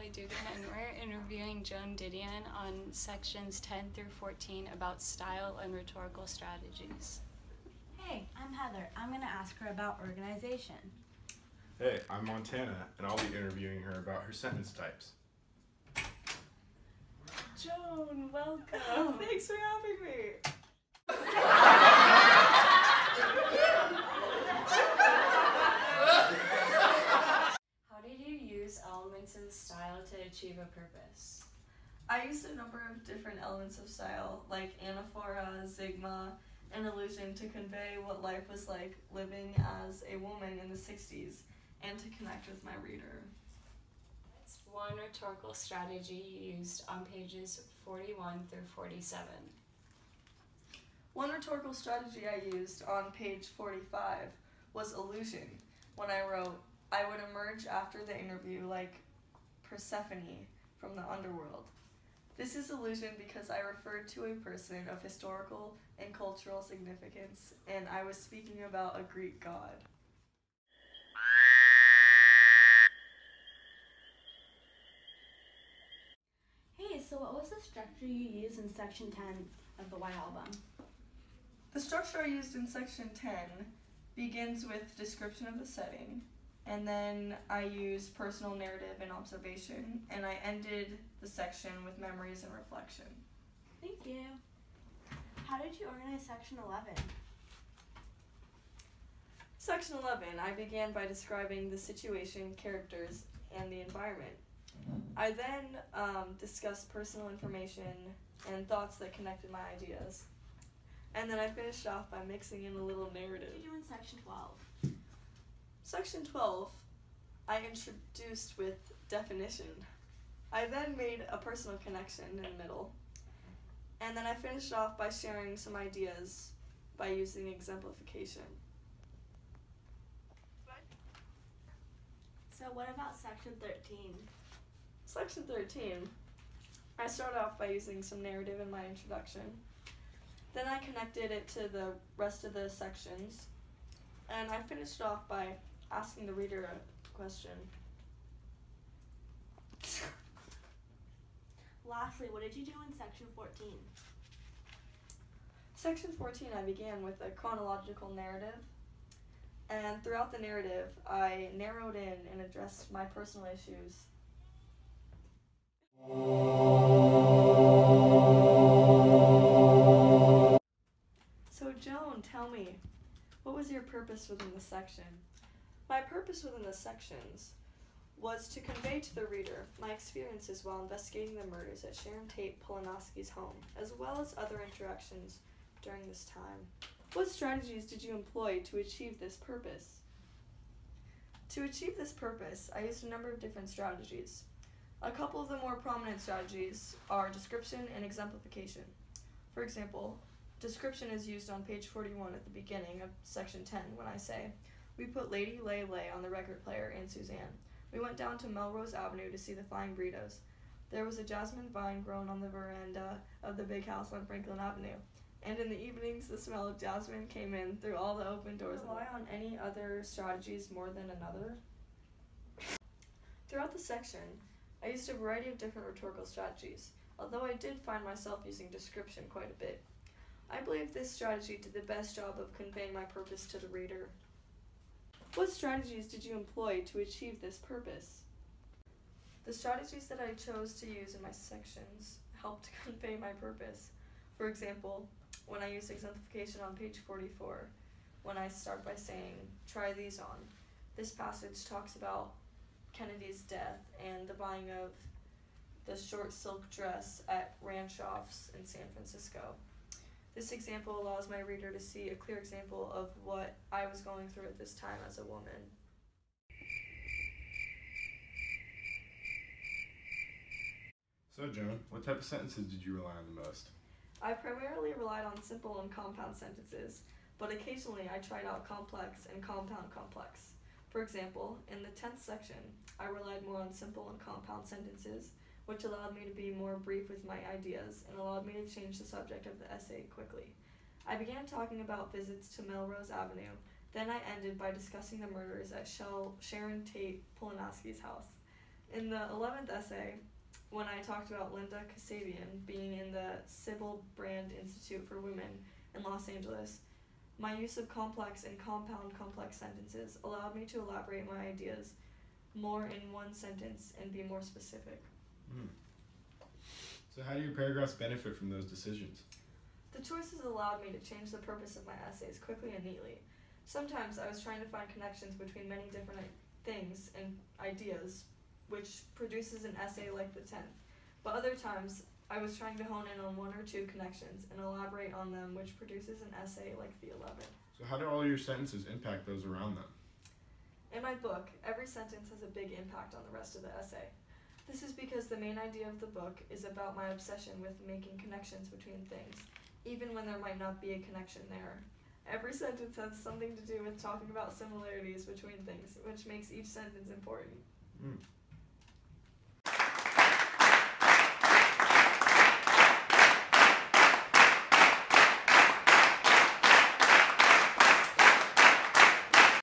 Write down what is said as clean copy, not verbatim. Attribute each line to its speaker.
Speaker 1: Natalie Dugan, and we're interviewing Joan Didion on sections 10 through 14 about style and rhetorical strategies.
Speaker 2: Hey, I'm Heather. I'm going to ask her about organization.
Speaker 3: Hey, I'm Montana, and I'll be interviewing her about her sentence types.
Speaker 1: Joan, welcome.
Speaker 4: Thanks for having me.
Speaker 1: How did you use elements of style to achieve a purpose?
Speaker 4: I used a number of different elements of style, like anaphora, sigma, and allusion to convey what life was like living as a woman in the 60s and to connect with my reader.
Speaker 1: What's one rhetorical strategy you used on pages 41 through 47?
Speaker 4: One rhetorical strategy I used on page 45 was allusion, when I wrote, I would emerge after the interview like Persephone from the underworld. This is allusion because I referred to a person of historical and cultural significance, and I was speaking about a Greek god.
Speaker 2: Hey, so what was the structure you used in section 10 of the White Album?
Speaker 4: The structure I used in section 10 begins with description of the setting, and then I used personal narrative and observation, and I ended the section with memories and reflection.
Speaker 2: Thank you. How did you organize section 11?
Speaker 4: Section 11, I began by describing the situation, characters, and the environment. I then discussed personal information and thoughts that connected my ideas. And then I finished off by mixing in a little narrative.
Speaker 2: What did you do in section 12?
Speaker 4: Section 12, I introduced with definition. I then made a personal connection in the middle. And then I finished off by sharing some ideas by using exemplification.
Speaker 2: So what about section 13?
Speaker 4: Section 13, I started off by using some narrative in my introduction. Then I connected it to the rest of the sections. And I finished off by asking the reader a question.
Speaker 2: Lastly, what did you do in section 14?
Speaker 4: Section 14, I began with a chronological narrative. And throughout the narrative, I narrowed in and addressed my personal issues. So Joan, tell me, what was your purpose within the section? My purpose within the sections was to convey to the reader my experiences while investigating the murders at Sharon Tate Polonsky's home, as well as other interactions during this time. What strategies did you employ to achieve this purpose? To achieve this purpose, I used a number of different strategies. A couple of the more prominent strategies are description and exemplification. For example, description is used on page 41 at the beginning of section 10 when I say, we put Lady Lay Lay on the record player and Suzanne. We went down to Melrose Avenue to see the flying burritos. There was a jasmine vine grown on the veranda of the big house on Franklin Avenue. And in the evenings, the smell of jasmine came in through all the open doors. Rely on any other strategies more than another? Throughout the section, I used a variety of different rhetorical strategies, although I did find myself using description quite a bit. I believe this strategy did the best job of conveying my purpose to the reader. What strategies did you employ to achieve this purpose? The strategies that I chose to use in my sections helped convey my purpose. For example, when I used exemplification on page 44, when I start by saying, try these on. This passage talks about Kennedy's death and the buying of the short silk dress at Ranchoff's in San Francisco. This example allows my reader to see a clear example of what I was going through at this time as a woman.
Speaker 3: So Joan, what type of sentences did you rely on the most?
Speaker 4: I primarily relied on simple and compound sentences, but occasionally I tried out complex and compound complex. For example, in the 10th section, I relied more on simple and compound sentences, which allowed me to be more brief with my ideas and allowed me to change the subject of the essay quickly. I began talking about visits to Melrose Avenue, then I ended by discussing the murders at Sharon Tate Polonsky's house. In the 11th essay, when I talked about Linda Kasabian being in the Sybil Brand Institute for Women in Los Angeles, my use of complex and compound complex sentences allowed me to elaborate my ideas more in one sentence and be more specific.
Speaker 3: So how do your paragraphs benefit from those decisions?
Speaker 4: The choices allowed me to change the purpose of my essays quickly and neatly. Sometimes I was trying to find connections between many different things and ideas, which produces an essay like the 10th. But other times, I was trying to hone in on one or two connections and elaborate on them, which produces an essay like the 11th.
Speaker 3: So how do all your sentences impact those around them?
Speaker 4: In my book, every sentence has a big impact on the rest of the essay. This is because the main idea of the book is about my obsession with making connections between things, even when there might not be a connection there. Every sentence has something to do with talking about similarities between things, which makes each sentence important.